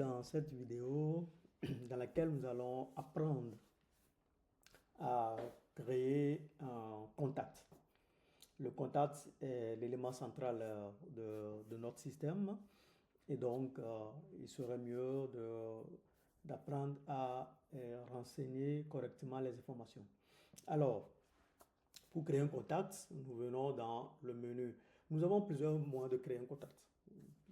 dans cette vidéo dans laquelle nous allons apprendre à créer un contact. Le contact est l'élément central de notre système et donc il serait mieux d'apprendre à renseigner correctement les informations. Alors, pour créer un contact, nous venons dans le menu. Nous avons plusieurs moyens de créer un contact.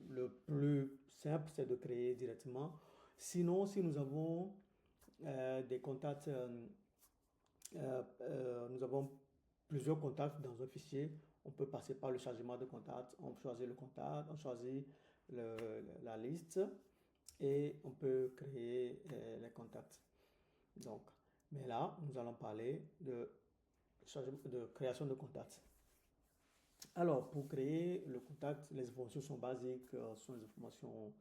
Le plus simple, c'est de créer directement. Sinon, si nous avons des contacts, nous avons plusieurs contacts dans un fichier, on peut passer par le chargement de contacts. On choisit le contact, on choisit la liste et on peut créer les contacts. Donc, mais là, nous allons parler de création de contacts. Alors, pour créer le contact, les informations sont basiques, sont les informations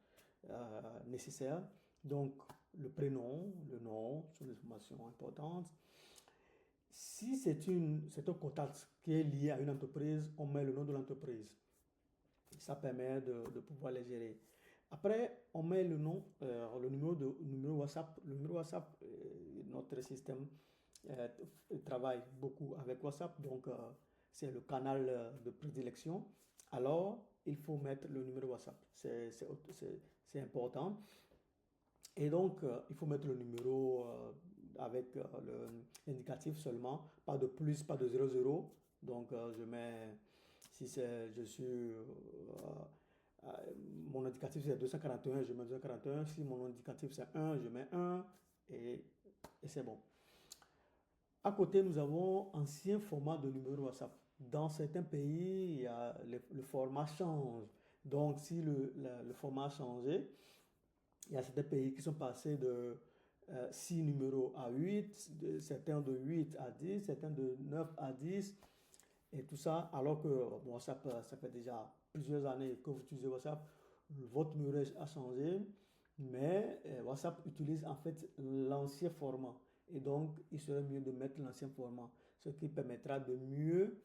nécessaires. Donc, le prénom, le nom sont des informations importantes. Si c'est un contact qui est lié à une entreprise, on met le nom de l'entreprise. Ça permet de pouvoir les gérer. Après, on met le nom, le numéro WhatsApp. Le numéro WhatsApp, notre système travaille beaucoup avec WhatsApp, donc c'est le canal de prédilection. Alors, il faut mettre le numéro WhatsApp. C'est important. Et donc, il faut mettre le numéro avec l'indicatif seulement, pas de plus, pas de 00. Donc, je mets, si je suis, mon indicatif c'est 241, je mets 241. Si mon indicatif c'est 1, je mets 1 et c'est bon. À côté, nous avons ancien format de numéro WhatsApp. Dans certains pays, le format change. Donc, si le format a changé, il y a certains pays qui sont passés de 6 numéros à 8, certains de 8 à 10, certains de 9 à 10, et tout ça, alors que WhatsApp, ça fait déjà plusieurs années que vous utilisez WhatsApp, votre numéro a changé, mais WhatsApp utilise en fait l'ancien format. Et donc, il serait mieux de mettre l'ancien format, ce qui permettra de mieux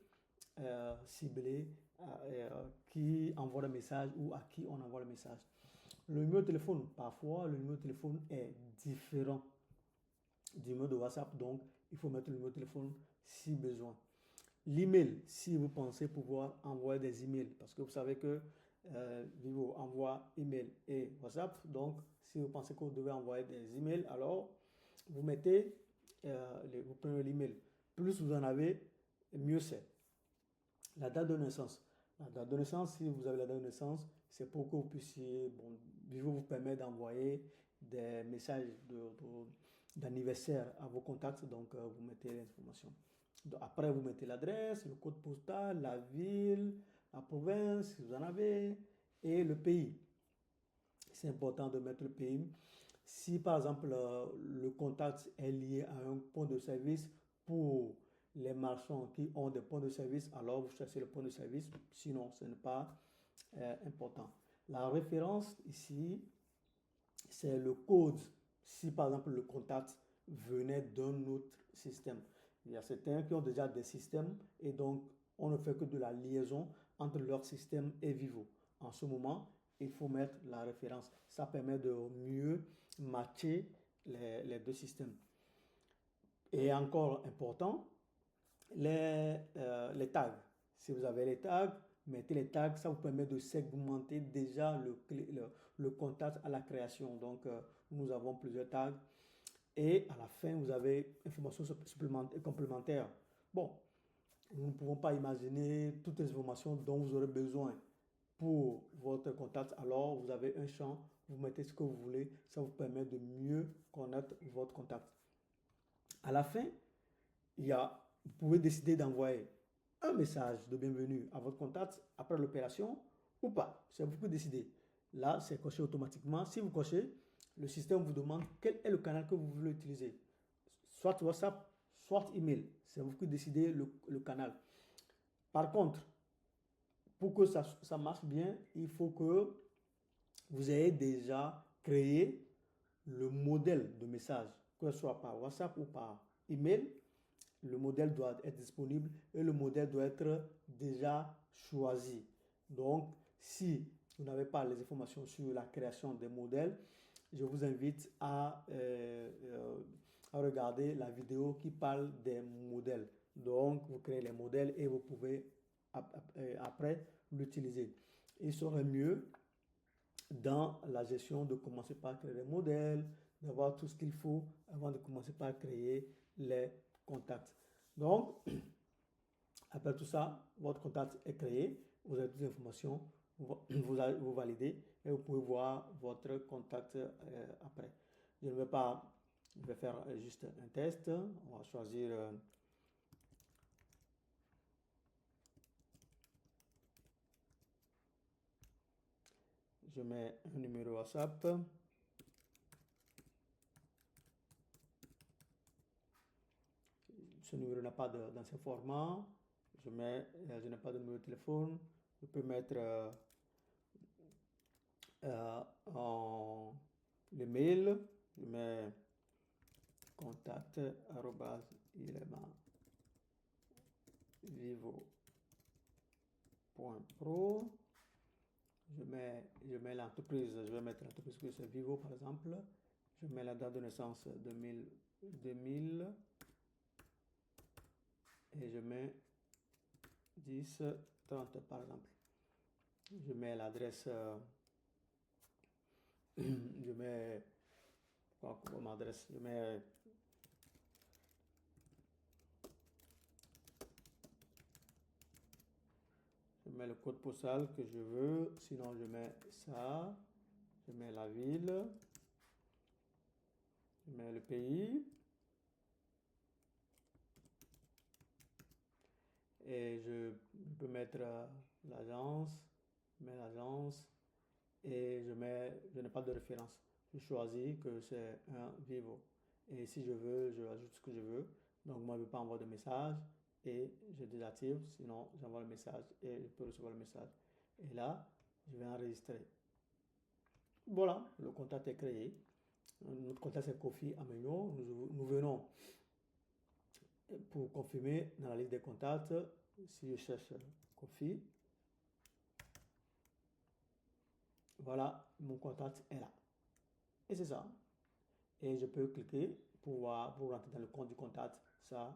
cibler qui envoie le message ou à qui on envoie le message. Le numéro de téléphone, parfois, le numéro de téléphone est différent du numéro de WhatsApp, donc il faut mettre le numéro de téléphone si besoin. L'email, si vous pensez pouvoir envoyer des emails, parce que vous savez que Vivo envoie email et WhatsApp, donc si vous pensez que vous devez envoyer des emails, alors vous mettez, vous prenez l'email. Plus vous en avez, mieux c'est. La date de naissance. La date de naissance, si vous avez la date de naissance, c'est pour que vous puissiez, Vivo vous permet d'envoyer des messages d'anniversaire à vos contacts, donc vous mettez l'information. Après, vous mettez l'adresse, le code postal, la ville, la province, si vous en avez, et le pays. C'est important de mettre le pays. Si par exemple le contact est lié à un point de service pour les marchands qui ont des points de service, alors vous cherchez le point de service, sinon ce n'est pas important. La référence ici, c'est le code. Si par exemple le contact venait d'un autre système. Il y a certains qui ont déjà des systèmes et donc on ne fait que de la liaison entre leur système et Vivo. En ce moment, il faut mettre la référence. Ça permet de mieux matcher les deux systèmes. Et encore important, les tags. Si vous avez les tags, mettez les tags, ça vous permet de segmenter déjà le contact à la création. Donc, nous avons plusieurs tags. Et à la fin, vous avez informations supplémentaires, complémentaires. Bon, nous ne pouvons pas imaginer toutes les informations dont vous aurez besoin pour votre contact. Alors, vous avez un champ, vous mettez ce que vous voulez. Ça vous permet de mieux connaître votre contact. À la fin, vous pouvez décider d'envoyer un message de bienvenue à votre contact après l'opération ou pas. C'est vous qui décidez. Là, c'est coché automatiquement. Si vous cochez, le système vous demande quel est le canal que vous voulez utiliser. Soit WhatsApp, soit email. C'est vous qui décidez le canal. Par contre, pour que ça marche bien, il faut que vous ayez déjà créé le modèle de message, que ce soit par WhatsApp ou par email. Le modèle doit être disponible et le modèle doit être déjà choisi. Donc, si vous n'avez pas les informations sur la création des modèles, je vous invite à regarder la vidéo qui parle des modèles. Donc, vous créez les modèles et vous pouvez après l'utiliser. Il serait mieux dans la gestion de commencer par créer les modèles, d'avoir tout ce qu'il faut avant de commencer par créer les contacts. Donc, après tout ça, votre contact est créé, vous avez toutes les informations, vous validez et vous pouvez voir votre contact après. Je ne vais pas, je vais faire juste un test. On va choisir je mets un numéro WhatsApp. Ce numéro n'a pas dans ce format. Je n'ai pas de numéro de téléphone. Je peux mettre le mail. Je mets contact @vivo.pro. Je mets l'entreprise, je vais mettre l'entreprise que c'est Vivo par exemple. Je mets la date de naissance 2000 et je mets 10-30 par exemple. Je mets l'adresse, je mets comme adresse, je mets le code postal que je veux, sinon je mets ça, je mets la ville, je mets le pays et je peux mettre l'agence, je mets l'agence et je n'ai pas de référence. Je choisis que c'est un Vivo et si je veux, je ajoute ce que je veux. Donc moi je ne veux pas envoyer de message et je désactive, sinon j'envoie le message et je peux recevoir le message. Et là, je vais enregistrer. Voilà, le contact est créé. Notre contact c'est Kofi Ameno. Nous venons pour confirmer dans la liste des contacts. Si je cherche Kofi, voilà, mon contact est là. Et c'est ça. Et je peux cliquer pour rentrer dans le compte du contact. Ça,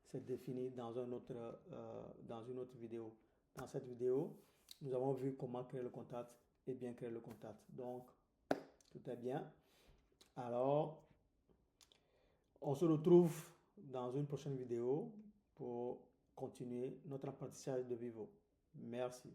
c'est défini dans une autre vidéo. Dans cette vidéo, nous avons vu comment créer le contact et bien créer le contact. Donc, tout est bien. Alors, on se retrouve dans une prochaine vidéo pour continuer notre apprentissage de Vivo. Merci.